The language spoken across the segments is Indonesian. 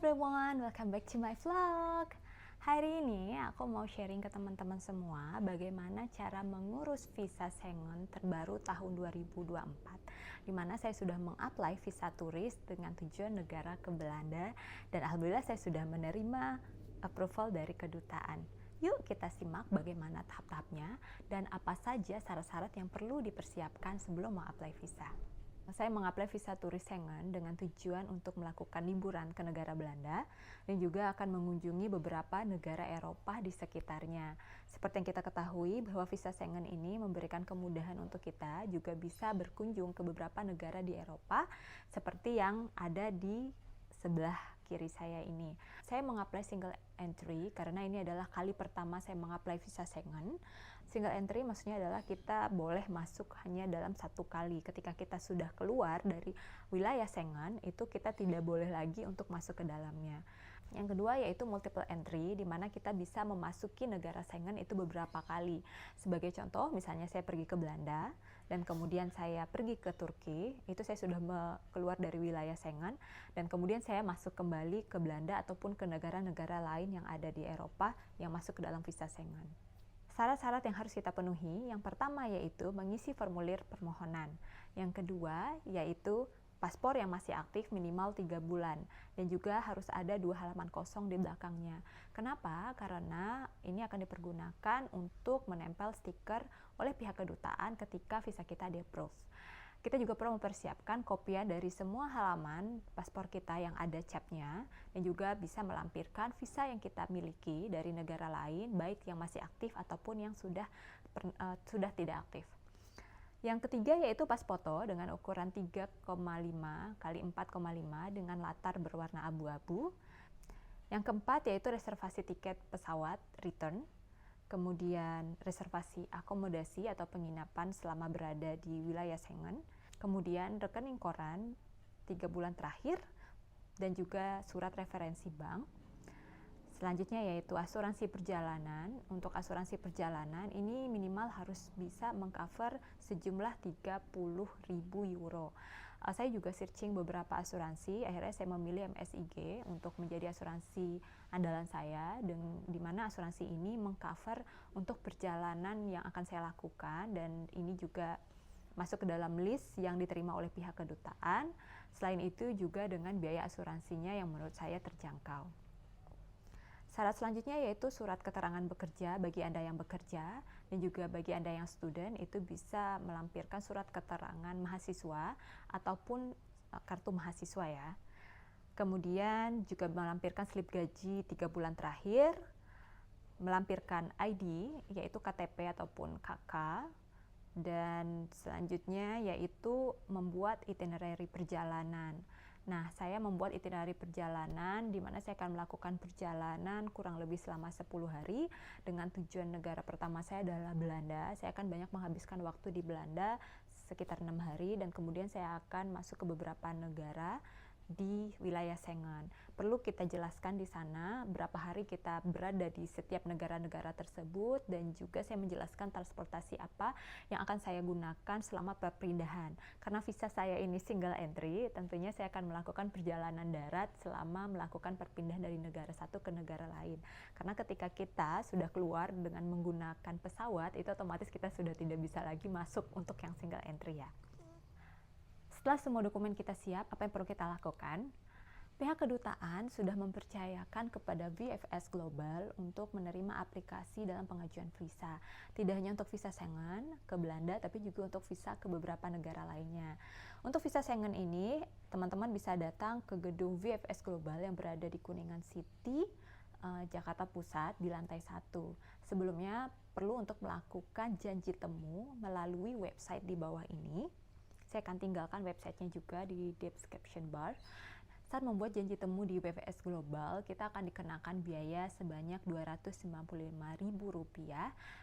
everyone, welcome back to my vlog. Hari ini aku mau sharing ke teman-teman semua bagaimana cara mengurus visa Schengen terbaru tahun 2024, dimana saya sudah mengapply visa turis dengan tujuan negara ke Belanda dan alhamdulillah saya sudah menerima approval dari kedutaan. Yuk kita simak bagaimana tahap-tahapnya dan apa saja syarat-syarat yang perlu dipersiapkan sebelum mengapply visa. Saya mengapply visa turis Schengen dengan tujuan untuk melakukan liburan ke negara Belanda dan juga akan mengunjungi beberapa negara Eropa di sekitarnya. Seperti yang kita ketahui bahwa visa Schengen ini memberikan kemudahan untuk kita juga bisa berkunjung ke beberapa negara di Eropa seperti yang ada di sebelah kiri saya ini. Saya mengapply single entry karena ini adalah kali pertama saya mengapply visa Schengen. Single entry maksudnya adalah kita boleh masuk hanya dalam satu kali. Ketika kita sudah keluar dari wilayah Schengen, itu kita tidak boleh lagi untuk masuk ke dalamnya. Yang kedua yaitu multiple entry, di mana kita bisa memasuki negara Schengen itu beberapa kali. Sebagai contoh, misalnya saya pergi ke Belanda, dan kemudian saya pergi ke Turki, itu saya sudah keluar dari wilayah Schengen, dan kemudian saya masuk kembali ke Belanda ataupun ke negara-negara lain yang ada di Eropa yang masuk ke dalam visa Schengen. Syarat-syarat yang harus kita penuhi, yang pertama yaitu mengisi formulir permohonan. Yang kedua yaitu paspor yang masih aktif minimal 3 bulan dan juga harus ada 2 halaman kosong di belakangnya. Kenapa? Karena ini akan dipergunakan untuk menempel stiker oleh pihak kedutaan ketika visa kita di-approve. Kita juga perlu mempersiapkan kopian dari semua halaman paspor kita yang ada capnya dan juga bisa melampirkan visa yang kita miliki dari negara lain, baik yang masih aktif ataupun yang sudah tidak aktif. Yang ketiga yaitu pas foto dengan ukuran 3,5 x 4,5 dengan latar berwarna abu-abu. Yang keempat yaitu reservasi tiket pesawat return, kemudian reservasi akomodasi atau penginapan selama berada di wilayah Schengen, kemudian rekening koran 3 bulan terakhir, dan juga surat referensi bank. Selanjutnya yaitu asuransi perjalanan. Untuk asuransi perjalanan ini minimal harus bisa mengcover sejumlah 30.000 euro. Saya juga searching beberapa asuransi, akhirnya saya memilih MSIG untuk menjadi asuransi andalan saya, di mana asuransi ini mengcover untuk perjalanan yang akan saya lakukan dan ini juga masuk ke dalam list yang diterima oleh pihak kedutaan. Selain itu juga dengan biaya asuransinya yang menurut saya terjangkau. Syarat selanjutnya yaitu surat keterangan bekerja bagi Anda yang bekerja dan juga bagi Anda yang student itu bisa melampirkan surat keterangan mahasiswa ataupun kartu mahasiswa ya. Kemudian juga melampirkan slip gaji 3 bulan terakhir, melampirkan ID yaitu KTP ataupun KK, dan selanjutnya yaitu membuat itinerary perjalanan. Nah, saya membuat itinerary perjalanan di mana saya akan melakukan perjalanan kurang lebih selama 10 hari dengan tujuan negara pertama saya adalah Belanda. Saya akan banyak menghabiskan waktu di Belanda sekitar 6 hari dan kemudian saya akan masuk ke beberapa negara di wilayah Schengen. Perlu kita jelaskan di sana berapa hari kita berada di setiap negara-negara tersebut dan juga saya menjelaskan transportasi apa yang akan saya gunakan selama perpindahan. Karena visa saya ini single entry, tentunya saya akan melakukan perjalanan darat selama melakukan perpindahan dari negara satu ke negara lain. Karena ketika kita sudah keluar dengan menggunakan pesawat, itu otomatis kita sudah tidak bisa lagi masuk untuk yang single entry ya. Setelah semua dokumen kita siap, apa yang perlu kita lakukan? Pihak kedutaan sudah mempercayakan kepada VFS Global untuk menerima aplikasi dalam pengajuan visa. Tidak hanya untuk visa Schengen ke Belanda, tapi juga untuk visa ke beberapa negara lainnya. Untuk visa Schengen ini, teman-teman bisa datang ke gedung VFS Global yang berada di Kuningan City, Jakarta Pusat di lantai 1. Sebelumnya, perlu untuk melakukan janji temu melalui website di bawah ini. Saya akan tinggalkan websitenya juga di description bar. Saat membuat janji temu di VFS Global, kita akan dikenakan biaya sebanyak Rp295.000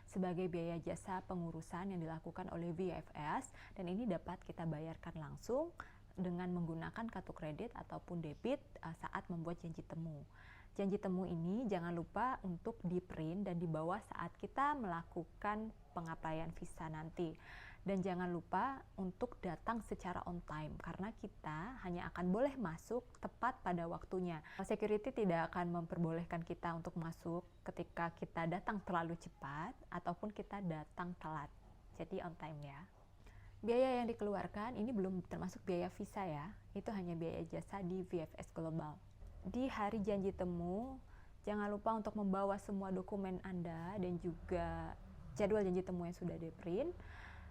sebagai biaya jasa pengurusan yang dilakukan oleh VFS, dan ini dapat kita bayarkan langsung dengan menggunakan kartu kredit ataupun debit saat membuat janji temu. Janji temu ini jangan lupa untuk di print dan dibawa saat kita melakukan pengaplaian visa nanti. Dan jangan lupa untuk datang secara on time, karena kita hanya akan boleh masuk tepat pada waktunya. Security tidak akan memperbolehkan kita untuk masuk ketika kita datang terlalu cepat ataupun kita datang telat. Jadi on time ya. Biaya yang dikeluarkan ini belum termasuk biaya visa ya, itu hanya biaya jasa di VFS Global. Di hari janji temu, jangan lupa untuk membawa semua dokumen Anda dan juga jadwal janji temu yang sudah di-print.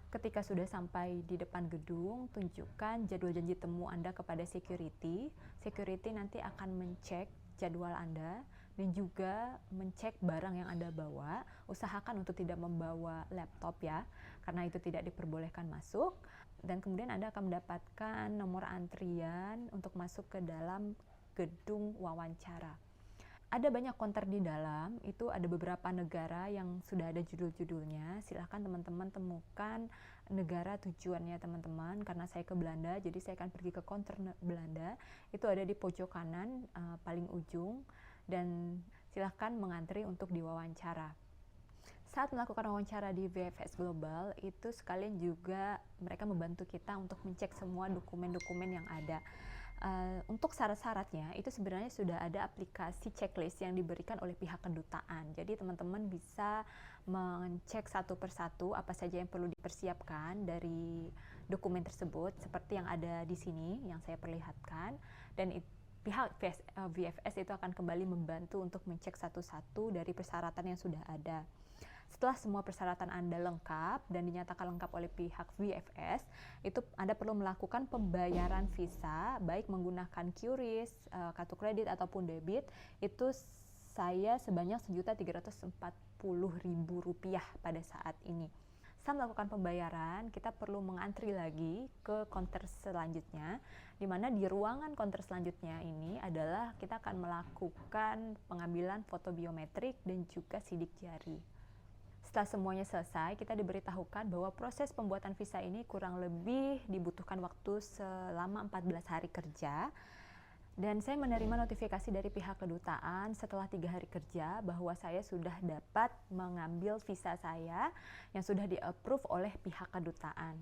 Ketika sudah sampai di depan gedung, tunjukkan jadwal janji temu Anda kepada security. Security nanti akan mencek jadwal Anda dan juga mencek barang yang Anda bawa. Usahakan untuk tidak membawa laptop ya, karena itu tidak diperbolehkan masuk. Dan kemudian Anda akan mendapatkan nomor antrian untuk masuk ke dalam gedung wawancara. Ada banyak konter di dalam, itu ada beberapa negara yang sudah ada judul-judulnya. Silahkan teman-teman temukan negara tujuannya teman-teman. Karena saya ke Belanda, jadi saya akan pergi ke konter Belanda. Itu ada di pojok kanan, paling ujung. Dan silahkan mengantri untuk diwawancara. Saat melakukan wawancara di VFS Global, itu sekalian juga mereka membantu kita untuk mencek semua dokumen-dokumen yang ada. Untuk syarat-syaratnya itu sebenarnya sudah ada aplikasi checklist yang diberikan oleh pihak kedutaan. Jadi teman-teman bisa mengecek satu persatu apa saja yang perlu dipersiapkan dari dokumen tersebut, seperti yang ada di sini yang saya perlihatkan. Dan pihak VFS itu akan kembali membantu untuk mencek satu-satu dari persyaratan yang sudah ada. Setelah semua persyaratan Anda lengkap dan dinyatakan lengkap oleh pihak VFS, itu Anda perlu melakukan pembayaran visa, baik menggunakan QRIS, kartu kredit ataupun debit. Itu saya sebanyak Rp1.340.000 pada saat ini. Saat melakukan pembayaran, kita perlu mengantri lagi ke konter selanjutnya, di mana di ruangan konter selanjutnya ini adalah kita akan melakukan pengambilan foto biometrik dan juga sidik jari. Setelah semuanya selesai, kita diberitahukan bahwa proses pembuatan visa ini kurang lebih dibutuhkan waktu selama 14 hari kerja. Dan saya menerima notifikasi dari pihak kedutaan setelah 3 hari kerja bahwa saya sudah dapat mengambil visa saya yang sudah di-approve oleh pihak kedutaan.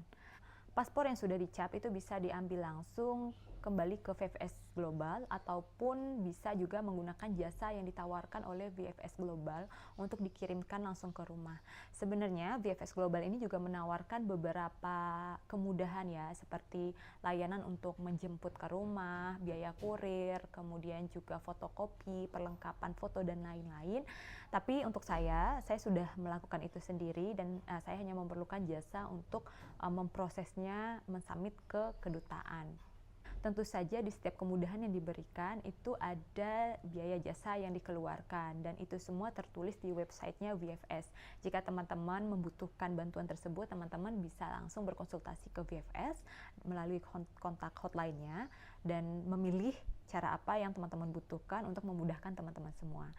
Paspor yang sudah dicap itu bisa diambil langsung kembali ke VFS Global ataupun bisa juga menggunakan jasa yang ditawarkan oleh VFS Global untuk dikirimkan langsung ke rumah. Sebenarnya VFS Global ini juga menawarkan beberapa kemudahan ya, seperti layanan untuk menjemput ke rumah, biaya kurir, kemudian juga fotokopi, perlengkapan foto dan lain-lain. Tapi untuk saya sudah melakukan itu sendiri dan saya hanya memerlukan jasa untuk memprosesnya, mensubmit ke kedutaan. Tentu saja di setiap kemudahan yang diberikan itu ada biaya jasa yang dikeluarkan dan itu semua tertulis di websitenya VFS. Jika teman-teman membutuhkan bantuan tersebut, teman-teman bisa langsung berkonsultasi ke VFS melalui kontak hotline-nya dan memilih cara apa yang teman-teman butuhkan untuk memudahkan teman-teman semua.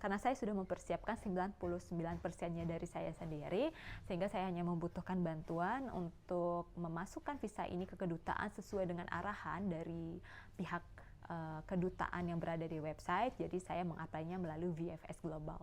Karena saya sudah mempersiapkan 99%-nya dari saya sendiri, sehingga saya hanya membutuhkan bantuan untuk memasukkan visa ini ke kedutaan sesuai dengan arahan dari pihak kedutaan yang berada di website. Jadi saya mengaplikasinya melalui VFS Global.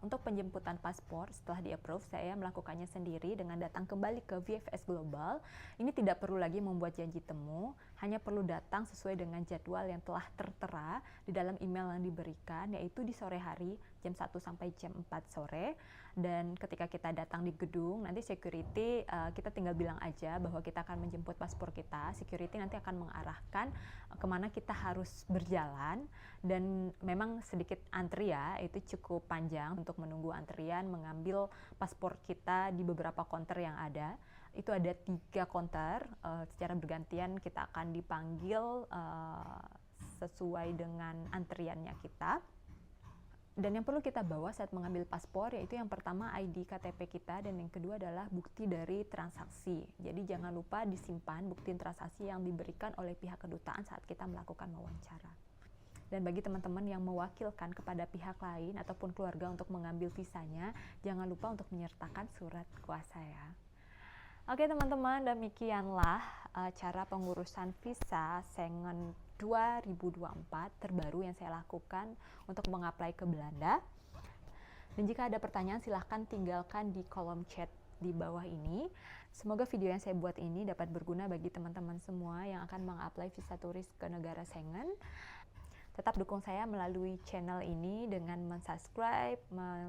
Untuk penjemputan paspor setelah di-approve, saya melakukannya sendiri dengan datang kembali ke VFS Global. Ini tidak perlu lagi membuat janji temu, hanya perlu datang sesuai dengan jadwal yang telah tertera di dalam email yang diberikan, yaitu di sore hari jam 1 sampai jam 4 sore. Dan ketika kita datang di gedung, nanti security, kita tinggal bilang aja bahwa kita akan menjemput paspor kita. Security nanti akan mengarahkan kemana kita harus berjalan, dan memang sedikit antri ya, itu cukup panjang untuk menunggu antrian mengambil paspor kita di beberapa konter yang ada. Itu ada 3 konter, secara bergantian kita akan dipanggil sesuai dengan antriannya kita. Dan yang perlu kita bawa saat mengambil paspor yaitu yang pertama ID KTP kita, dan yang kedua adalah bukti dari transaksi. Jadi jangan lupa disimpan bukti transaksi yang diberikan oleh pihak kedutaan saat kita melakukan wawancara. Dan bagi teman-teman yang mewakilkan kepada pihak lain ataupun keluarga untuk mengambil visanya, jangan lupa untuk menyertakan surat kuasa ya. Oke teman-teman, demikianlah cara pengurusan visa Schengen 2024 terbaru yang saya lakukan untuk mengapply ke Belanda. Dan jika ada pertanyaan silahkan tinggalkan di kolom chat di bawah ini. Semoga video yang saya buat ini dapat berguna bagi teman-teman semua yang akan meng-apply visa turis ke negara Schengen. Tetap dukung saya melalui channel ini dengan subscribe,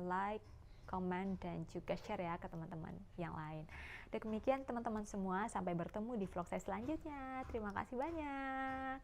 like, komen, dan juga share ya ke teman-teman yang lain. Demikian teman-teman semua, sampai bertemu di vlog saya selanjutnya. Terima kasih banyak.